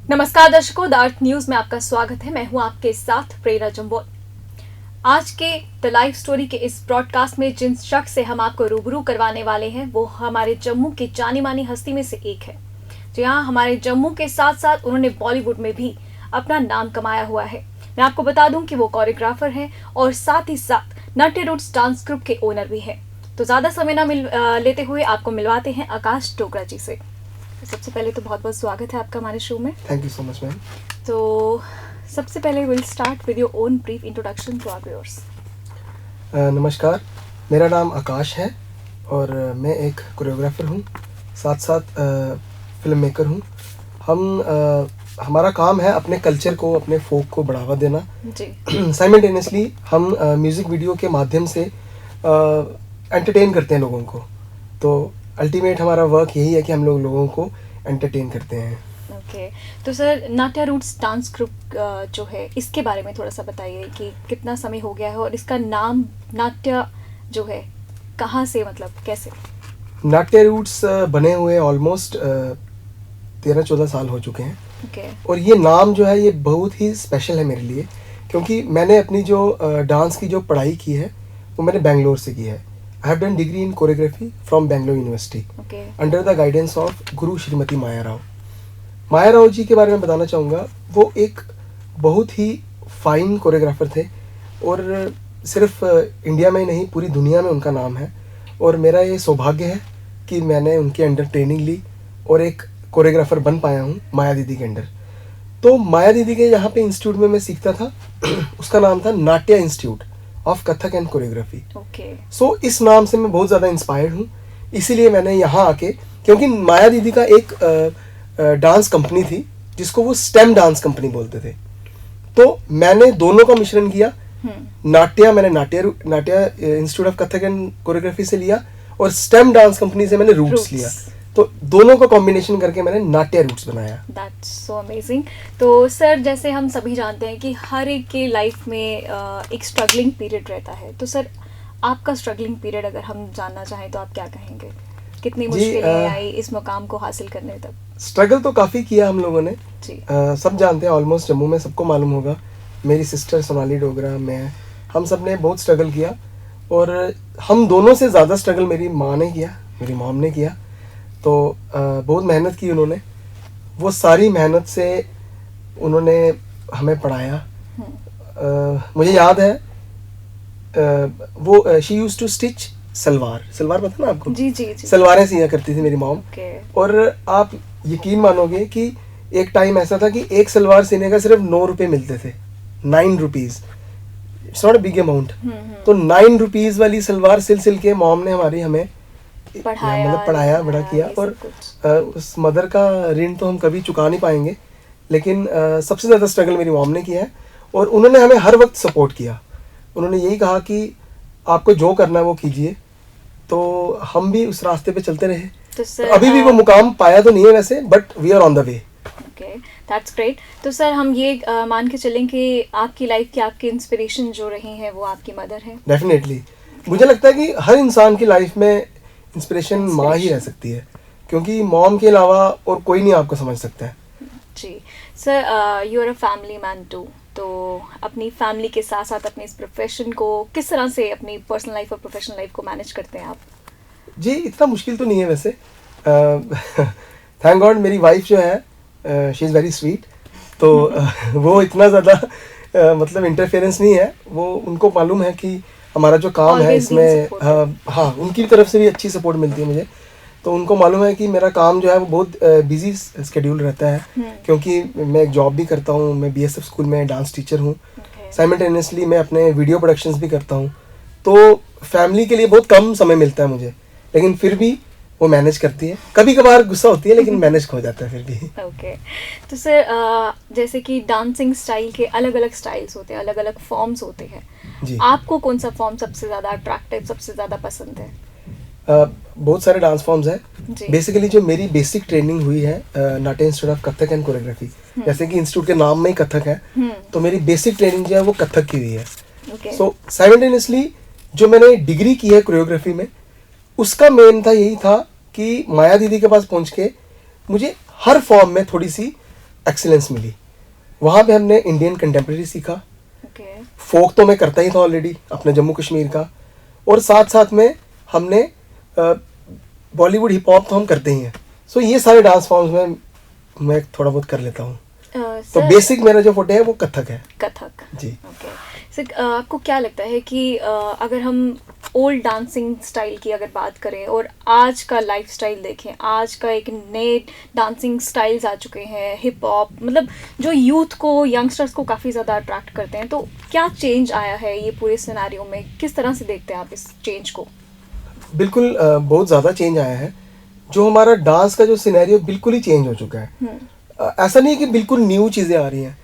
नमस्कार दर्शकों, the earth news में आपका स्वागत है। मैं हूं आपके साथ प्रेरणा जम्बोल। आज के द लाइव स्टोरी के इस ब्रॉडकास्ट में जिन शख्स से हम आपको रूबरू करवाने वाले हैं वो हमारे जम्मू की जानी मानी हस्ती में से एक है। जी हाँ, हमारे जम्मू के साथ साथ उन्होंने बॉलीवुड में भी अपना नाम कमाया हुआ है। मैं आपको बता दूं कि वो कोरियोग्राफर हैं और साथ ही साथ नाट्य रूट्स डांस ग्रुप के ओनर भी हैं। तो ज्यादा समय ना लेते हुए आपको मिलवाते हैं आकाश डोगरा जी से। सबसे पहले तो बहुत बहुत स्वागत है आपका हमारे शो में। Thank you so much ma'am. तो सबसे पहले will start with your own brief introduction to our viewers. नमस्कार, मेरा नाम आकाश है और मैं एक कोरियोग्राफर हूँ, साथ साथ फिल्म मेकर हूँ। हमारा काम है अपने कल्चर को, अपने फोक को बढ़ावा देना जी। साइमल्टेनियसली हम म्यूज़िक वीडियो के माध्यम से एंटरटेन करते हैं लोगों को। तो अल्टीमेट हमारा वर्क यही है कि हम लोगों को एंटरटेन करते हैं। ओके, तो सर नाट्य रूट्स डांस ग्रुप जो है इसके बारे में थोड़ा सा बताइए कि कितना समय हो गया है और इसका नाम नाट्य जो है कहाँ से, मतलब कैसे? नाट्य रूट्स बने हुए ऑलमोस्ट 13-14 साल हो चुके हैं। okay. और ये नाम जो है ये बहुत ही स्पेशल है मेरे लिए, क्योंकि मैंने अपनी जो डांस की जो पढ़ाई की है वो मैंने बेंगलोर से की है। I have done degree in choreography from Bangalore University under the guidance of गुरु श्रीमती माया राव। माया राव जी के बारे में बताना चाहूँगा, वो एक बहुत ही फाइन कोरियोग्राफर थे और सिर्फ इंडिया में ही नहीं पूरी दुनिया में उनका नाम है। और मेरा ये सौभाग्य है कि मैंने उनके अंडर ट्रेनिंग ली और एक कोरियोग्राफर बन पाया हूँ माया दीदी के अंडर। तो माया दीदी के यहाँ पे इंस्टीट्यूट में मैं सीखता था उसका नाम था Natya institute of Kathak and choreography. So इस नाम से मैं बहुत ज़्यादा इंस्पायर्ड हूँ, इसीलिए मैंने यहाँ आके, क्योंकि माया दीदी का एक डांस कंपनी थी जिसको वो स्टेम डांस कंपनी बोलते थे, तो मैंने दोनों का मिश्रण किया। मैंने नाट्य institute of Kathak and choreography से लिया और स्टेम डांस कंपनी से मैंने रूट्स लिया। तो दोनों का कॉम्बिनेशन करके मैंने नाट्य रूट्स बनाया। That's so amazing. तो सर, जैसे हम सभी जानते हैं कि हर एक के लाइफ में एक स्ट्रगलिंग पीरियड रहता है, तो सर आपका स्ट्रगलिंग पीरियड अगर हम जानना चाहें तो आप क्या कहेंगे? कितनी मुश्किलें आई इस मुकाम को हासिल करने तक? स्ट्रगल तो काफ़ी किया हम लोगों ने जी। सब जानते हैं, ऑलमोस्ट जम्मू में सबको मालूम होगा। मेरी सिस्टर सोनाली डोगरा, मैं, हम सब ने बहुत स्ट्रगल किया और हम दोनों से ज़्यादा स्ट्रगल मेरी माँ ने किया, मेरी मॉम ने किया। तो बहुत मेहनत की उन्होंने, वो सारी मेहनत से उन्होंने हमें पढ़ाया। मुझे याद है वो she used to stitch salwar पता ना आपको? जी। सलवारें सिया करती थी मेरी मॉम। और आप यकीन मानोगे कि एक टाइम ऐसा था कि एक सलवार सिलने का सिर्फ 9 रुपये मिलते थे, 9 rupees. It's not a big amount. तो 9 रुपीज़ वाली सलवार सिल के मॉम ने हमें पढ़ाया बड़ा किया। और उस मदर का ऋण तो हम कभी चुका नहीं पाएंगे, लेकिन सबसे ज़्यादा स्ट्रगल मेरी मॉम ने किया है और उन्होंने हमें हर वक्त सपोर्ट किया। उन्होंने यही कहा कि आपको जो करना है वो कीजिए, तो हम भी उस रास्ते पे चलते रहे। तो अभी भी वो मुकाम पाया तो नहीं है वैसे, but we are on the way. Okay, that's great. तो सर हम ये मान के चलें कि आपकी लाइफ की आपकी इंस्पिरेशन जो रही है वो आपकी मदर है? डेफिनेटली। मुझे लगता है कि हर इंसान की लाइफ में इंस्पिरेशन माँ ही रह सकती है, क्योंकि मॉम के अलावा और कोई नहीं आपको समझ सकता है जी। Sir you are a family man too, तो अपनी फैमिली के साथ साथ अपने इस प्रोफेशन को किस तरह से, अपनी पर्सनल लाइफ और प्रोफेशनल लाइफ को मैनेज करते हैं आप? जी, इतना मुश्किल तो नहीं है वैसे। थैंक गॉड मेरी वाइफ जो है शी इज़ वेरी स्वीट। तो वो इतना ज़्यादा मतलब इंटरफेरेंस नहीं है। वो उनको मालूम है कि हमारा जो काम है इसमें हाँ उनकी तरफ से भी अच्छी सपोर्ट मिलती है मुझे। तो उनको मालूम है कि मेरा काम जो है वो बहुत बिजी स्केड्यूल रहता है, क्योंकि मैं एक जॉब भी करता हूँ, मैं BSF स्कूल में डांस टीचर हूँ। साइमल्टेनियसली मैं अपने वीडियो प्रोडक्शंस भी करता हूँ, तो फैमिली के लिए बहुत कम समय मिलता है मुझे, लेकिन फिर भी वो मैनेज करती है। कभी कभार गुस्सा होती है लेकिन मैनेज हो जाता है फिर भी। ओके, तो सर जैसे कि डांसिंग स्टाइल के अलग अलग स्टाइल्स होते हैं, अलग अलग फॉर्म्स होते हैं जी। आपको कौन सा फॉर्म सबसे ज़्यादा अट्रैक्टिव, सबसे ज़्यादा पसंद है? बहुत सारे डांस फॉर्म्स हैं। बेसिकली जो मेरी बेसिक ट्रेनिंग हुई है नाट्य institute of Kathak and choreography, जैसे कि इंस्टीट्यूट के नाम में ही कथक है, तो मेरी बेसिक ट्रेनिंग जो है वो कथक की हुई है। सो साइमल्टेनियसली जो मैंने डिग्री की है कोरियोग्राफी में, उसका मेन था यही था कि माया दीदी के पास पहुंच के मुझे हर फॉर्म में थोड़ी सी एक्सीलेंस मिली। वहाँ पे हमने इंडियन कंटेम्प्रेरी सीखा, Okay. फोक तो मैं करता ही था ऑलरेडी अपने जम्मू कश्मीर का, और साथ साथ में हमने बॉलीवुड हिप हॉप तो हम करते ही हैं। सो ये सारे डांस फॉर्म्स में मैं थोड़ा बहुत कर लेता हूँ। तो बेसिक मेरा जो फोटे है वो कथक है। कथक जी। ओके सर, आपको क्या लगता है कि अगर हम ओल्ड डांसिंग स्टाइल की अगर बात करें और आज का लाइफस्टाइल देखें, आज का एक नए डांसिंग स्टाइल्स आ चुके हैं, हिप हॉप, मतलब जो यूथ को, यंगस्टर्स को काफ़ी ज़्यादा अट्रैक्ट करते हैं, तो क्या चेंज आया है ये पूरे सिनेरियो में? किस तरह से देखते हैं आप इस चेंज को? बिल्कुल बहुत ज़्यादा चेंज आया है। जो हमारा डांस का जो सिनेरियो बिल्कुल ही चेंज हो चुका है। ऐसा नहीं है कि बिल्कुल न्यू चीज़ें आ रही हैं,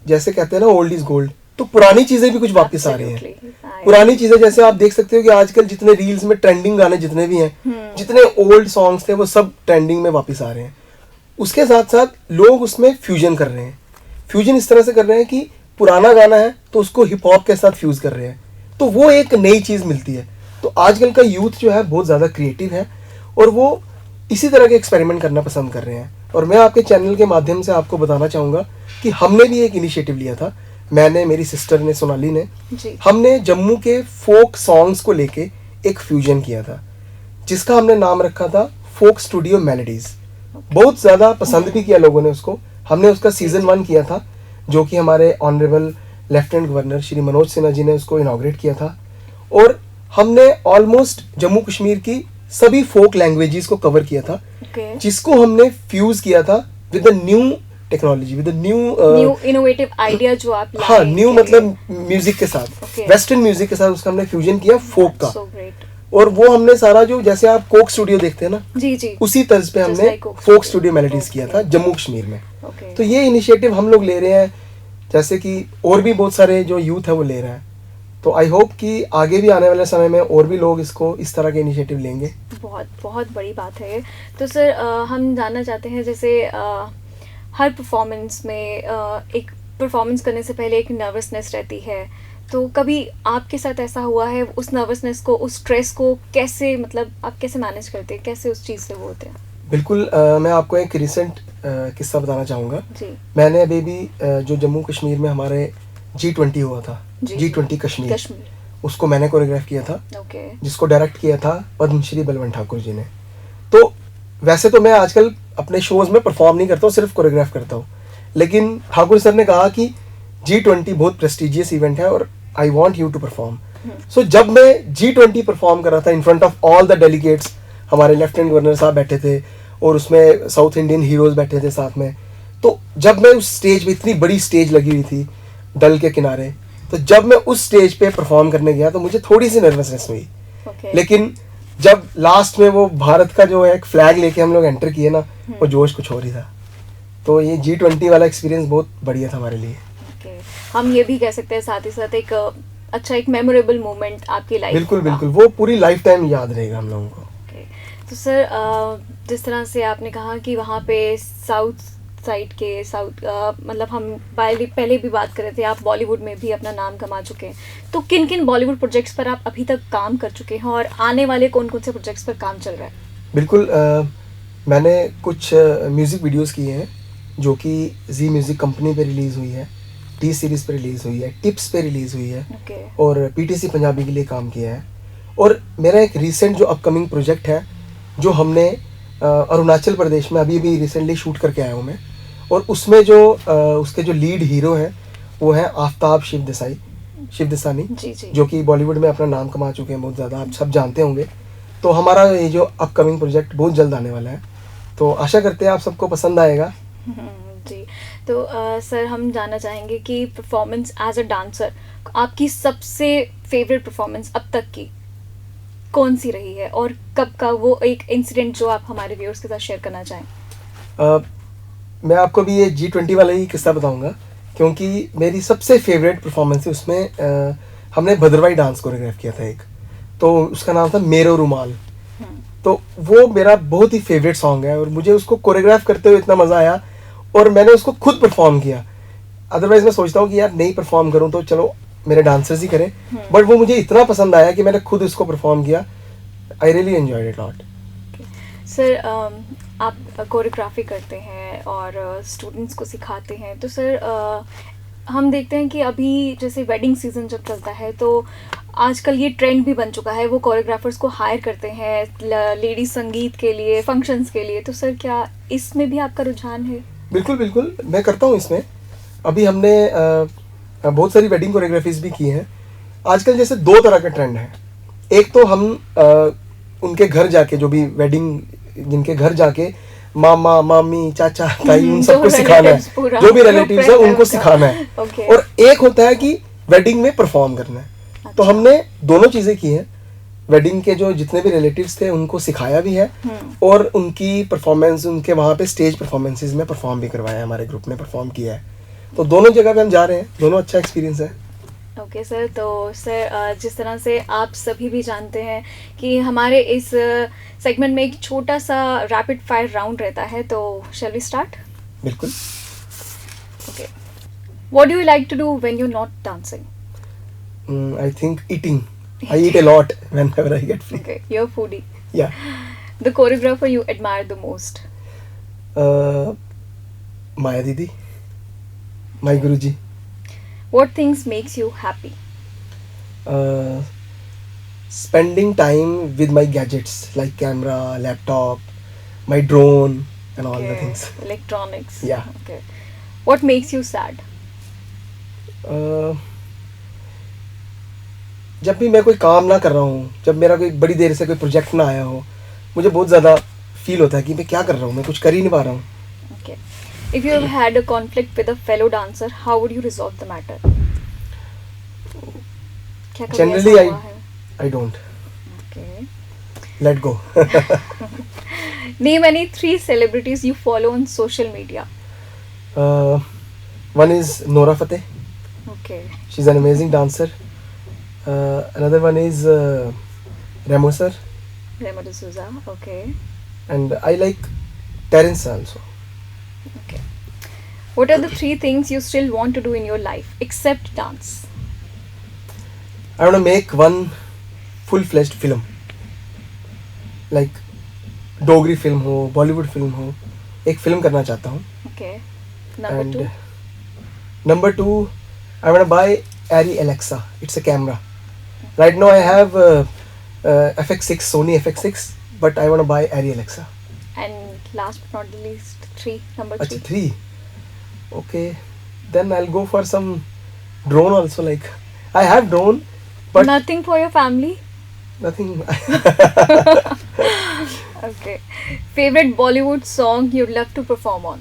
जैसे कहते हैं ना ओल्ड इज गोल्ड, तो पुरानी चीज़ें भी कुछ वापस आ रही हैं। पुरानी चीज़ें जैसे आप देख सकते हो कि आजकल जितने रील्स में ट्रेंडिंग गाने जितने भी हैं, जितने ओल्ड सॉन्ग्स थे वो सब ट्रेंडिंग में वापस आ रहे हैं। उसके साथ साथ लोग उसमें फ्यूजन कर रहे हैं। फ्यूजन इस तरह से कर रहे हैं कि पुराना गाना है तो उसको हिप हॉप के साथ फ्यूज कर रहे हैं, तो वो एक नई चीज़ मिलती है। तो आजकल का यूथ जो है बहुत ज़्यादा क्रिएटिव है और वो इसी तरह के एक्सपेरिमेंट करना पसंद कर रहे हैं। और मैं आपके चैनल के माध्यम से आपको बताना चाहूँगा कि हमने भी एक इनिशिएटिव लिया था, मैंने, मेरी सिस्टर ने, सोनाली ने, हमने जम्मू के फोक सॉन्ग्स को लेके एक फ्यूजन किया था जिसका हमने नाम रखा था फोक स्टूडियो मेलोडीज। बहुत ज़्यादा पसंद भी किया लोगों ने उसको। हमने उसका सीज़न 1 किया था जो कि हमारे honourable lieutenant governor Shri Manoj Sinha ji ने उसको इनॉग्रेट किया था, और हमने ऑलमोस्ट जम्मू कश्मीर की सभी फोक लैंग्वेजेस को कवर किया था, जिसको हमने फ्यूज किया था with the new technology, with the new innovative idea जो आप लाए। हाँ, न्यू मतलब म्यूजिक के साथ, वेस्टर्न म्यूजिक के साथ उसका हमने फ्यूजन किया फोक का। और वो हमने सारा जो, जैसे आप कोक स्टूडियो देखते हैं ना, जी, उसी तर्ज पे हमने फोक स्टूडियो मेलोडीज किया था जम्मू कश्मीर में। तो ये इनिशिएटिव हम लोग ले रहे हैं, जैसे कि और भी बहुत सारे जो यूथ है वो ले रहे हैं। तो आई होप कि आगे भी आने वाले समय में और भी लोग इसको इस तरह के इनिशिएटिव लेंगे। बहुत बहुत बड़ी बात है। तो सर हम जानना चाहते हैं, जैसे हर परफॉर्मेंस में एक परफॉर्मेंस करने से पहले एक नर्वसनेस रहती है, तो कभी आपके साथ ऐसा हुआ है? उस नर्वसनेस को, उस स्ट्रेस को कैसे, मतलब आप कैसे मैनेज करते हैं, कैसे उस चीज़ से वो होते हैं? बिल्कुल, मैं आपको एक रिसेंट किस्सा बताना चाहूँगा। मैंने अभी भी जो जम्मू कश्मीर में हमारे G20 हुआ था, G20 कश्मीर, उसको मैंने कोरियोग्राफ किया था, जिसको डायरेक्ट किया था पद्मश्री बलवंत ठाकुर जी ने। तो वैसे तो मैं आजकल अपने शोज़ में परफॉर्म नहीं करता हूँ, सिर्फ कोरियोग्राफ करता हूँ, लेकिन ठाकुर सर ने कहा कि G20 बहुत प्रेस्टिजियस इवेंट है और I want you to perform. So जब मैं G20 परफॉर्म कर रहा था in front of all the delegates, हमारे लेफ्टिनेंट गवर्नर साहब बैठे थे और उसमें साउथ इंडियन हीरोज़ बैठे थे साथ में, तो जब मैं उस स्टेज पे, इतनी बड़ी स्टेज लगी हुई थी डल के किनारे, तो जब मैं उस स्टेज पे परफॉर्म करने गया तो मुझे थोड़ी सी नर्वसनेस हुई। लेकिन जब लास्ट में वो भारत का जो एक फ्लैग लेके हम लोग एंटर किए ना, वो जोश कुछ और ही था। तो ये G20 वाला एक्सपीरियंस बहुत बढ़िया था हमारे लिए। हम ये भी कह सकते हैं साथ ही साथ एक अच्छा, एक मेमोरेबल मोमेंट आपकी लाइफ। बिल्कुल बिल्कुल, वो पूरी लाइफ टाइम याद रहेगा हम लोगों को। तो सर जिस तरह से आपने कहा कि वहाँ पे साउथ साइड के मतलब हम पहले भी बात कर रहे थे, आप बॉलीवुड में भी अपना नाम कमा चुके हैं, तो किन किन बॉलीवुड प्रोजेक्ट्स पर आप अभी तक काम कर चुके हैं और आने वाले कौन कौन से प्रोजेक्ट्स पर काम चल रहा है? बिल्कुल, मैंने कुछ म्यूज़िक वीडियोस किए हैं जो कि जी म्यूज़िक कंपनी पे रिलीज़ हुई है, टी सीरीज़ पे रिलीज़ हुई है, टिप्स पे रिलीज़ हुई है, और PTC पंजाबी के लिए काम किया है। और मेरा एक रिसेंट जो अपकमिंग प्रोजेक्ट है जो हमने अरुणाचल प्रदेश में अभी रिसेंटली शूट करके आया हूँ मैं, और उसमें जो उसके जो लीड हीरो हैं वो हैं आफ्ताब शिवदसानी, जो कि बॉलीवुड में अपना नाम कमा चुके हैं बहुत ज़्यादा, आप सब जानते होंगे। तो हमारा ये जो अपकमिंग प्रोजेक्ट बहुत जल्द आने वाला है, तो आशा करते हैं आप सबको पसंद आएगा। जी, तो सर हम जानना चाहेंगे कि परफॉर्मेंस एज अ डांसर, आपकी सबसे फेवरेट परफॉर्मेंस अब तक की कौन सी रही है और कब का वो एक इंसिडेंट जो आप हमारे व्यूअर्स के साथ शेयर करना चाहें? मैं आपको भी ये G20 वाला ही किस्सा बताऊंगा, क्योंकि मेरी सबसे फेवरेट परफॉर्मेंस है उसमें। हमने भद्रवाही डांस कोरियोग्राफ किया था एक, तो उसका नाम था मेरो रुमाल। तो वो मेरा बहुत ही फेवरेट सॉन्ग है और मुझे उसको कोरियोग्राफ करते हुए इतना मज़ा आया, और मैंने उसको खुद परफॉर्म किया। अदरवाइज मैं सोचता हूँ कि यार नहीं परफॉर्म करूँ तो चलो मेरे डांसर्स ही करें, बट वो मुझे इतना पसंद आया कि मैंने खुद उसको परफॉर्म किया। I really enjoyed it lot. Sir आप कोरियोग्राफी करते हैं और स्टूडेंट्स को सिखाते हैं, तो सर हम देखते हैं कि अभी जैसे वेडिंग सीज़न जब चलता है तो आजकल ये ट्रेंड भी बन चुका है, वो कोरियोग्राफर्स को हायर करते हैं लेडीज संगीत के लिए, फंक्शंस के लिए। तो सर क्या इसमें भी आपका रुझान है? बिल्कुल बिल्कुल, मैं करता हूँ इसमें। अभी हमने बहुत सारी वेडिंग कोरियोग्राफीज भी की हैं। आजकल जैसे दो तरह का ट्रेंड है। एक तो हम उनके घर जाके, जो भी वेडिंग जिनके घर जाके मामा मामी चाचा ताई उन सबको सिखाना है, जो भी रिलेटिव्स है उनको सिखाना है। Okay. और एक होता है कि वेडिंग में परफॉर्म करना है। तो हमने दोनों चीज़ें की हैं। वेडिंग के जो जितने भी रिलेटिव्स थे उनको सिखाया भी है, और उनकी परफॉर्मेंस, उनके वहाँ पे स्टेज परफॉर्मेंसेस में परफॉर्म भी करवाया है, हमारे ग्रुप ने परफॉर्म किया है। तो दोनों जगह पे हम जा रहे हैं, दोनों अच्छा एक्सपीरियंस है। ओके सर, तो सर जिस तरह से आप सभी भी जानते हैं कि हमारे इस सेगमेंट में एक छोटा सा रैपिड फायर राउंड रहता है, तो शैल वी स्टार्ट? बिल्कुल। Okay, what do you like to do when you not dancing? I think eating. I eat a lot whenever I get free. Okay, you're a foodie. Yeah. The choreographer you admire the most? Maya Didi, my Guruji. What things makes you happy? Uh, Spending time with my gadgets like camera, laptop, my drone, and all the things. Electronics. Yeah. Okay. What makes you sad? जब भी मैं कोई काम ना कर रहा हूँ, जब मेरा कोई बड़ी देर से कोई प्रोजेक्ट ना आया हो, मुझे बहुत ज़्यादा फील होता है कि मैं क्या कर रहा हूँ, मैं कुछ कर ही नहीं पा रहा हूँ। Okay. If you have had a conflict with a fellow dancer, how would you resolve the matter? क्या कभी Generally, ऐसा हुआ है? I don't. Okay. Let go. Name any 3 celebrities you follow on social media. One is Nora Fateh. Okay. She's an amazing dancer. Another one is Remo sir. Remo D'Souza. Okay. And I like Terence also. Okay. What are the 3 things you still want to do in your life except dance? I want to make one full-fledged film. Like Dogri film हो, Bollywood film हो, एक film करना चाहता हूँ। Okay. Number 2. Number 2, I want to buy Arri Alexa. It's a camera. Right now I have FX6, Sony FX6, but I want to buy Arri Alexa. And last but not the least, 3. Number 3. Achha, 3. Okay, then I'll go for some drone also. Like I have drone, but Nothing for your family? nothing. Okay. Favorite Bollywood song you'd love to perform on?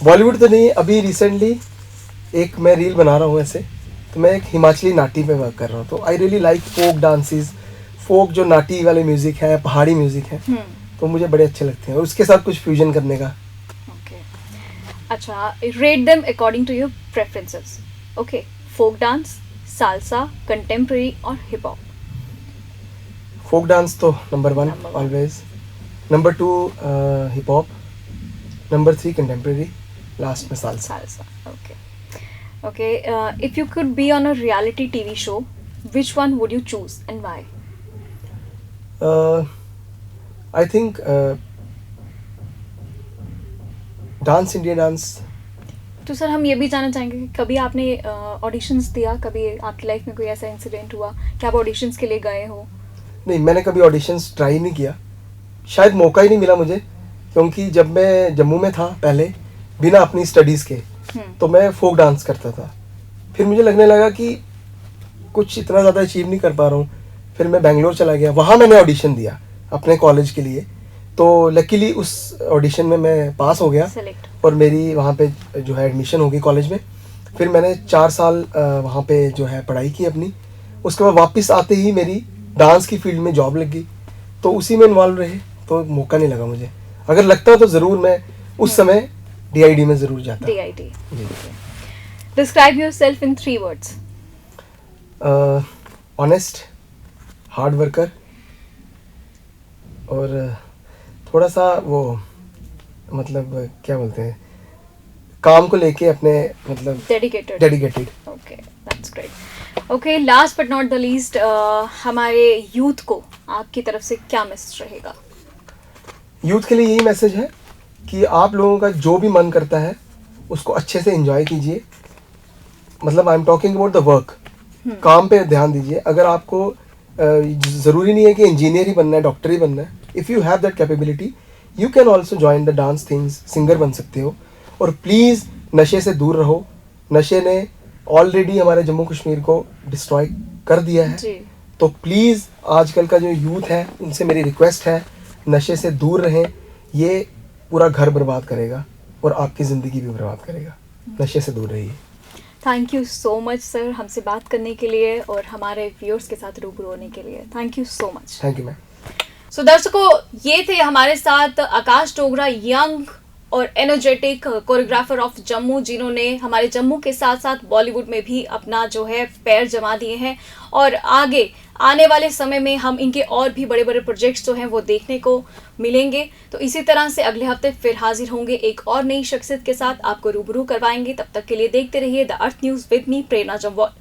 Bollywood तो नहीं, अभी recently एक मैं reel बना रहा हूँ ऐसे, तो मैं एक हिमाचली नाटी पे वर्क कर रहा हूँ। तो I really like folk dances, folk जो नाटी वाले म्यूजिक है, पहाड़ी म्यूजिक है, तो मुझे बड़े अच्छे लगते हैं, और उसके साथ कुछ फ्यूजन करने का। Okay. अच्छा, rate them according to your preferences. Okay. Folk dance, salsa, contemporary और hip hop? फोक डांस तो number 1 Number 1. Always, number 2 hip hop, number 3 contemporary, last में salsa. Salsa. Okay. Okay. If you could be on a reality TV show, which one would you choose and why? I think dance India dance. तो sir हम ये भी जानना चाहेंगे कि कभी आपने ऑडिशंस दिया, कभी आपकी लाइफ में कोई ऐसा इंसिडेंट हुआ कि आप ऑडिशंस के लिए गए हो? नहीं, मैंने कभी ऑडिशंस ट्राई नहीं किया, शायद मौका ही नहीं मिला मुझे, क्योंकि जब मैं जम्मू में था पहले, बिना अपनी स्टडीज़ के, तो मैं फोक डांस करता था। फिर मुझे लगने लगा कि कुछ इतना ज़्यादा अचीव नहीं कर पा रहा हूँ। फिर मैं बेंगलोर चला गया, वहाँ मैंने ऑडिशन दिया अपने कॉलेज के लिए। तो लकीली उस ऑडिशन में मैं पास हो गया, Select. और मेरी वहाँ पे जो है एडमिशन हो गई कॉलेज में। फिर मैंने 4 साल वहाँ पे जो है पढ़ाई की अपनी। उसके बाद वापस आते ही मेरी डांस की फील्ड में जॉब लग गई, तो उसी में इन्वॉल्व रहे, तो मौका नहीं लगा मुझे। अगर लगता तो ज़रूर मैं उस समय DID में ज़रूर जाता। DID. Okay. Describe yourself in 3 words. Honest, hard worker, और थोड़ा सा वो, मतलब क्या बोलते हैं, काम को लेके अपने, मतलब Dedicated. Dedicated. Okay, that's great. Okay, last but not the least, हमारे यूथ को आपकी तरफ से क्या मैसेज रहेगा? यूथ के लिए यही मैसेज है कि आप लोगों का जो भी मन करता है उसको अच्छे से एंजॉय कीजिए. मतलब I am talking about the work. काम पे ध्यान दीजिए. अगर आपको ज़रूरी नहीं है कि इंजीनियर ही बनना है, डॉक्टर ही बनना है. If you have that capability you can also join the dance things. Singer बन सकते हो. और प्लीज़ नशे से दूर रहो. नशे ने ऑलरेडी हमारे जम्मू कश्मीर को डिस्ट्रॉय कर दिया है. तो प्लीज़ आजकल का जो यूथ है उनसे मेरी रिक्वेस्ट है, नशे से दूर रहें. ये पूरा घर बर्बाद करेगा और आपकी ज़िंदगी भी बर्बाद करेगा. नशे से दूर रहिए. Thank you so much sir, हमसे बात करने के लिए और हमारे व्यूअर्स के साथ रूबरू होने के लिए. Thank you so much. Thank you ma'am. So दर्शकों, ये थे हमारे साथ आकाश डोगरा, यंग और एनर्जेटिक कोरियोग्राफर ऑफ जम्मू, जिन्होंने हमारे जम्मू के साथ साथ बॉलीवुड में भी अपना जो है पैर जमा दिए हैं. और आगे आने वाले समय में हम इनके और भी बड़े बड़े प्रोजेक्ट्स जो हैं वो देखने को मिलेंगे. तो इसी तरह से अगले हफ्ते फिर हाजिर होंगे एक और नई शख्सियत के साथ, आपको रूबरू करवाएंगे. तब तक के लिए देखते रहिए the earth news with me Prerna Jamwal.